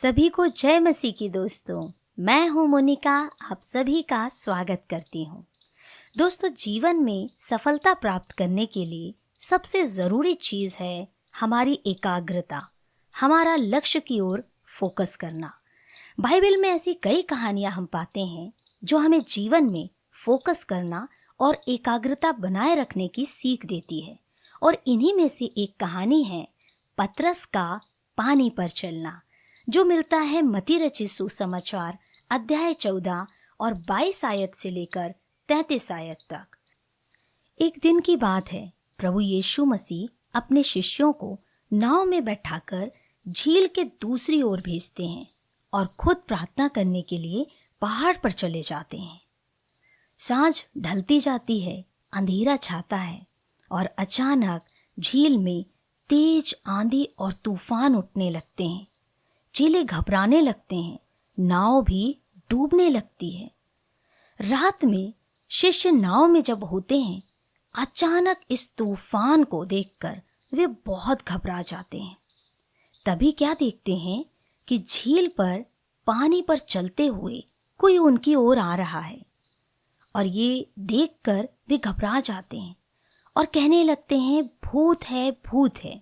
सभी को जय मसीह की दोस्तों। मैं हूं मोनिका, आप सभी का स्वागत करती हूं। दोस्तों, जीवन में सफलता प्राप्त करने के लिए सबसे ज़रूरी चीज़ है हमारी एकाग्रता, हमारा लक्ष्य की ओर फोकस करना। बाइबल में ऐसी कई कहानियां हम पाते हैं जो हमें जीवन में फोकस करना और एकाग्रता बनाए रखने की सीख देती है। और इन्हीं में से एक कहानी है पतरस का पानी पर चलना, जो मिलता है मत्ती रचित सुसमाचार अध्याय 14 और 22 आयत से लेकर 33 आयत तक। एक दिन की बात है, प्रभु यीशु मसीह अपने शिष्यों को नाव में बैठाकर झील के दूसरी ओर भेजते हैं और खुद प्रार्थना करने के लिए पहाड़ पर चले जाते हैं। सांझ ढलती जाती है, अंधेरा छाता है और अचानक झील में तेज आंधी और तूफान उठने लगते हैं। चेले घबराने लगते हैं, नाव भी डूबने लगती है। रात में शिष्य नाव में जब होते हैं, अचानक इस तूफान को देखकर वे बहुत घबरा जाते हैं। तभी क्या देखते हैं कि झील पर पानी पर चलते हुए कोई उनकी ओर आ रहा है और ये देखकर वे घबरा जाते हैं और कहने लगते हैं, भूत है, भूत है।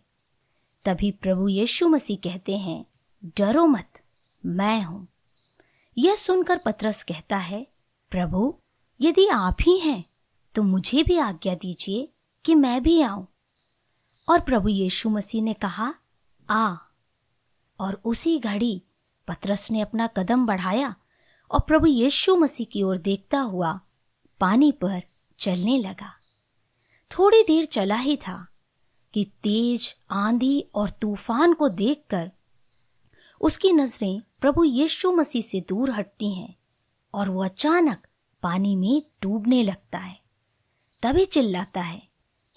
तभी प्रभु यीशु मसीह कहते हैं, डरो मत, मैं हूं। यह सुनकर पतरस कहता है, प्रभु, यदि आप ही हैं तो मुझे भी आज्ञा दीजिए कि मैं भी आऊं। और प्रभु यीशु मसीह ने कहा, आ। और उसी घड़ी पतरस ने अपना कदम बढ़ाया और प्रभु यीशु मसीह की ओर देखता हुआ पानी पर चलने लगा। थोड़ी देर चला ही था कि तेज आंधी और तूफान को देखकर उसकी नजरें प्रभु यीशु मसीह से दूर हटती हैं और वो अचानक पानी में डूबने लगता है। तभी चिल्लाता है,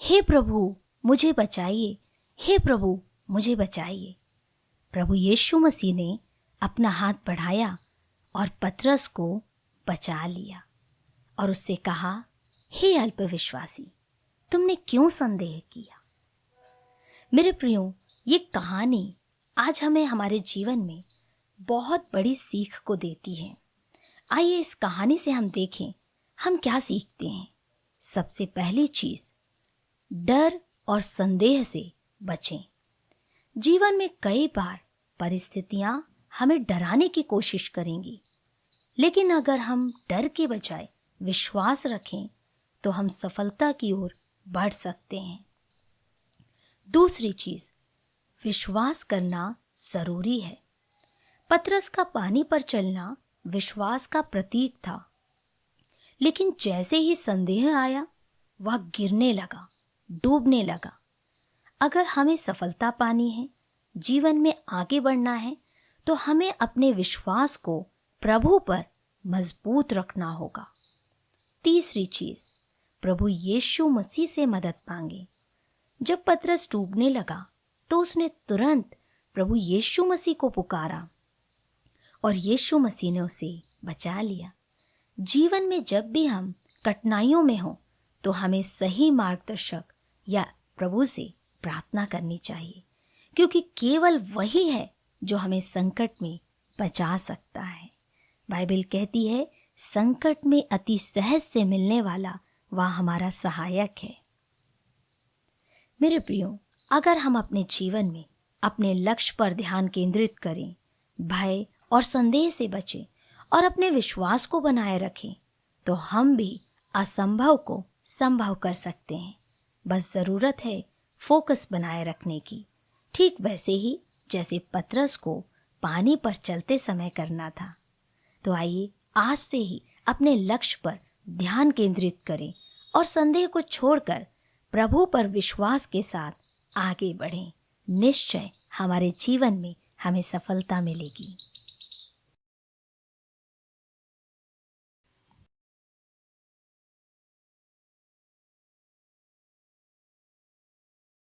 हे प्रभु, मुझे बचाइए, हे प्रभु, मुझे बचाइए। प्रभु यीशु मसीह ने अपना हाथ बढ़ाया और पतरस को बचा लिया और उससे कहा, हे अल्पविश्वासी, तुमने क्यों संदेह किया। मेरे प्रियो, ये कहानी आज हमें हमारे जीवन में बहुत बड़ी सीख को देती है। आइए इस कहानी से हम देखें हम क्या सीखते हैं। सबसे पहली चीज, डर और संदेह से बचें। जीवन में कई बार परिस्थितियां हमें डराने की कोशिश करेंगी, लेकिन अगर हम डर के बजाय विश्वास रखें तो हम सफलता की ओर बढ़ सकते हैं। दूसरी चीज, विश्वास करना जरूरी है। पतरस का पानी पर चलना विश्वास का प्रतीक था, लेकिन जैसे ही संदेह आया, वह गिरने लगा, डूबने लगा। अगर हमें सफलता पानी है, जीवन में आगे बढ़ना है, तो हमें अपने विश्वास को प्रभु पर मजबूत रखना होगा। तीसरी चीज, प्रभु यीशु मसीह से मदद मांगे। जब पतरस डूबने लगा तो उसने तुरंत प्रभु यीशु मसीह को पुकारा और यीशु मसीह ने उसे बचा लिया। जीवन में जब भी हम कठिनाइयों में हों तो हमें सही मार्गदर्शक या प्रभु से प्रार्थना करनी चाहिए, क्योंकि केवल वही है जो हमें संकट में बचा सकता है। बाइबल कहती है, संकट में अति सहज से मिलने वाला वह हमारा सहायक है। मेरे प्रियो, अगर हम अपने जीवन में अपने लक्ष्य पर ध्यान केंद्रित करें, भय और संदेह से बचें और अपने विश्वास को बनाए रखें, तो हम भी असंभव को संभव कर सकते हैं। बस ज़रूरत है फोकस बनाए रखने की, ठीक वैसे ही जैसे पतरस को पानी पर चलते समय करना था। तो आइए आज से ही अपने लक्ष्य पर ध्यान केंद्रित करें और संदेह को छोड़कर प्रभु पर विश्वास के साथ आगे बढ़ें। निश्चय हमारे जीवन में हमें सफलता मिलेगी।